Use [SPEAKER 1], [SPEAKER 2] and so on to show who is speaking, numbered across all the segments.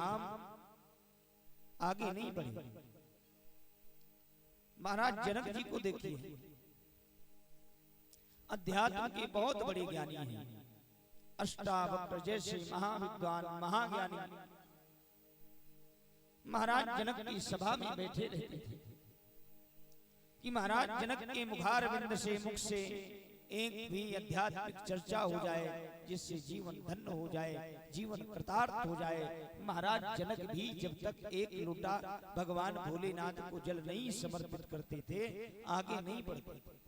[SPEAKER 1] राम आगे नहीं बढ़े। महाराज जनक जी को देखिए, अध्यात्म के बहुत बड़े ज्ञानी हैं, अष्टावक्र जैसे महाविद्वान महाज्ञानी। महाराज जनक की सभा में बैठे रहते थे कि महाराज जनक के मुखारविंद से मुख से एक भी आध्यात्मिक चर्चा हो जाए जिससे जीवन धन्य हो जाए, जीवन कृतार्थ हो जाए। महाराज जनक भी जब तक एक लोटा भगवान भोलेनाथ को जल नहीं समर्पित करते थे आगे नहीं बढ़ते।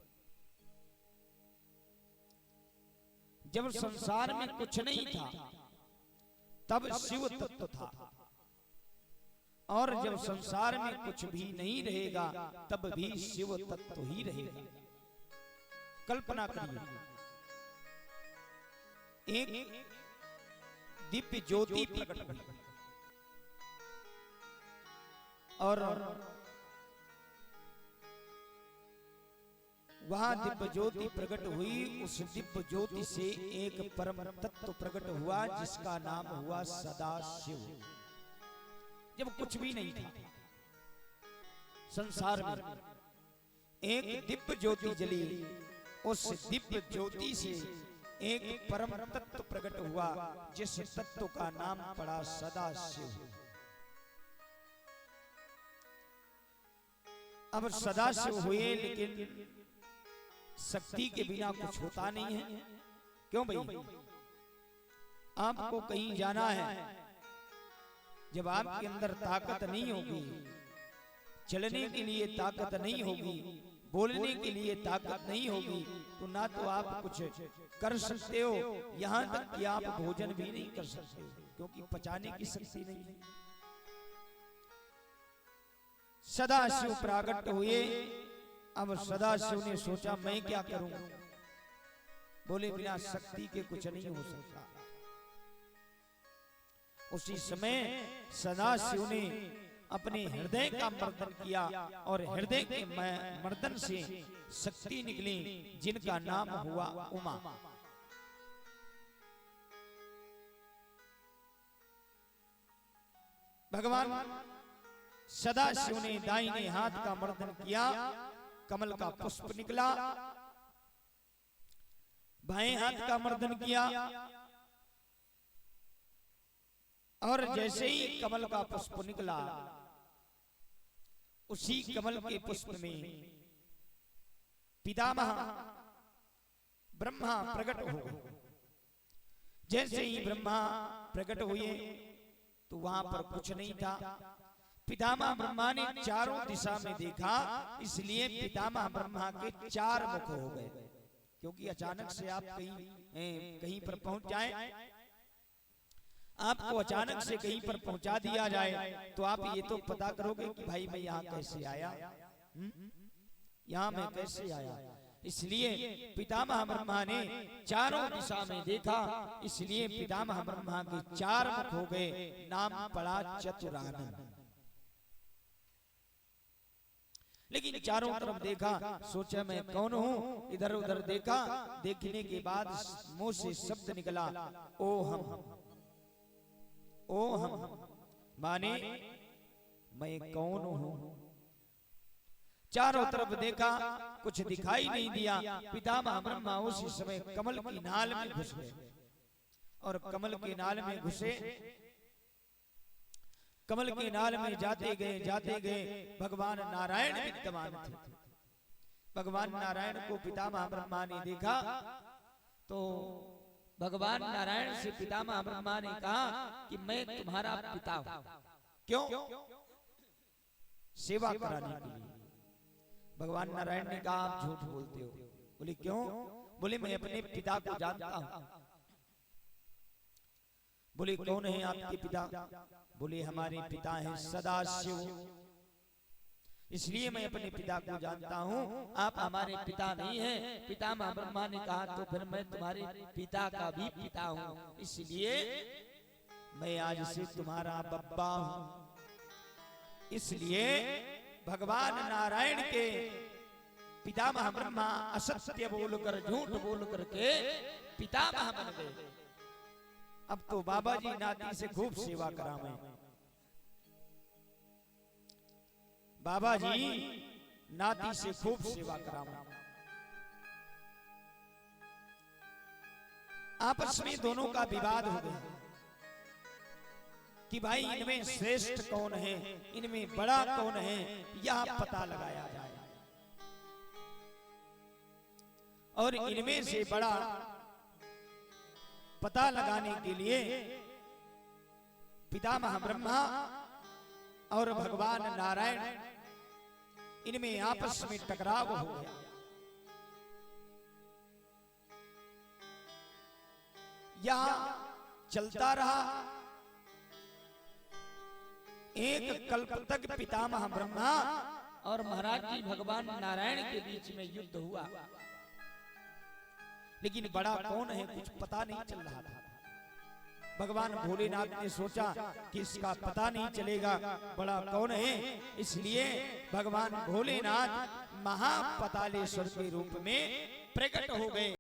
[SPEAKER 1] जब संसार में कुछ नहीं था तब शिव तत्व था, और जब संसार में कुछ भी नहीं रहेगा तब भी शिव तत्व ही रहेगा। कल्पना करिए, एक दिव्य ज्योति प्रकट हुई और वहां दिव्य ज्योति प्रकट हुई। उस दिव्य ज्योति से एक परम तत्व प्रकट हुआ जिसका नाम हुआ सदाशिव। जब कुछ भी नहीं था संसार में, एक दिव्य ज्योति जली, उस दिव्य ज्योति से एक परम तत्व प्रकट हुआ जिस तत्व का नाम पड़ा सदाशिव। अब सदाशिव हुए, लेकिन शक्ति के बिना कुछ होता नहीं है। क्यों भाई? आपको कहीं जाना है, जब आपके अंदर ताकत नहीं होगी, चलने के लिए ताकत नहीं होगी, बोलने के लिए ताकत नहीं होगी, तो ना तो आप कुछ कर सकते हो, यहाँ तक कि आप भोजन भी नहीं कर सकते हो, क्योंकि पचाने की शक्ति नहीं है। सदाशिव प्राकट हुए। अब सदाशिव ने सोचा मैं क्या करूं? बोले बिना शक्ति के कुछ नहीं हो सकता। उसी समय सदाशिव ने अपने हृदय का मर्दन किया और हृदय के मर्दन से शक्ति निकली जिनका नाम हुआ उमा। भगवान सदाशिव ने दाहिने हाथ का मर्दन किया, कमल का पुष्प निकला। बाएं हाथ का मर्दन किया और जैसे ही कमल का पुष्प निकला, उसी कमल के पुष्प में पितामह ब्रह्मा प्रकट हो गए। जैसे ही ब्रह्मा प्रकट हुए तो वहां पर कुछ नहीं था। पितामह ब्रह्मा ने चारों दिशा में देखा, इसलिए पितामह ब्रह्मा के चार मुख हो गए। क्योंकि अचानक से आप कहीं पर पहुंच जाएं, आपको अचानक से कहीं पर पहुंचा दिया जाए तो आप ये तो पता करोगे कि भाई मैं यहाँ कैसे आया, यहाँ मैं कैसे आया। इसलिए पितामह ब्रह्मा ने चारों दिशा में देखा, इसलिए पितामह ब्रह्मा के चार मुख हो गए, नाम पड़ा चतुरानन। लेकिन चारों तरफ देखा, सोचा मैं कौन हूं, इधर उधर देखा, देखने के बाद मुंह से शब्द निकला ओहम। ओहम माने मैं कौन हूं। चारों तरफ देखा, कुछ दिखाई नहीं दिया। पितामह ब्रह्मा उसी समय कमल की नाल में घुस गए और कमल के नाल में घुसे। कमल के नाल में जाते गए भगवान नारायण विद्यमान थे। भगवान नारायण को पितामह ब्रह्मा ने देखा तो भगवान नारायण से पितामह ब्रह्मा ने कहा कि मैं तुम्हारा पिता हूं। क्यों? सेवा कराने के लिए। भगवान नारायण ने कहा आप झूठ बोलते हो। बोले क्यों? बोले मैं अपने पिता को जानता हूं। बोले कौन है आपके पिता? बोले हमारे पिता हैं सदाशिव, इसलिए मैं अपने पिता को जानता हूँ, आप हमारे पिता नहीं हैं। पितामह ब्रह्मा ने कहा तो फिर मैं तुम्हारे पिता का भी पिता हूँ, इसलिए मैं आज से तुम्हारा बब्बा हूँ। इसलिए भगवान नारायण के पितामह ब्रह्मा असत्य बोलकर झूठ बोल करके पितामह बन गए। अब तो बाबा जी नाती से खूब सेवा करावें। बाबा जी नाती से खूब सेवा कराऊं। आपस में दोनों का विवाद हो गया कि भाई इनमें श्रेष्ठ कौन है, इनमें बड़ा कौन है, यह पता लगाया जाए। और इनमें से बड़ा पता लगाने के लिए पितामह ब्रह्मा और भगवान नारायण इनमें आपस में टकराव हो गया। यह चलता रहा। एक कल्प तक पितामह ब्रह्मा और महाराज जी भगवान नारायण के बीच में युद्ध हुआ, लेकिन बड़ा कौन है कुछ पता नहीं चल रहा था। भगवान भोलेनाथ ने सोचा कि इसका पता नहीं चलेगा बड़ा कौन है, इसलिए भगवान भोलेनाथ महापतालेश्वर के रूप में प्रकट हो गए।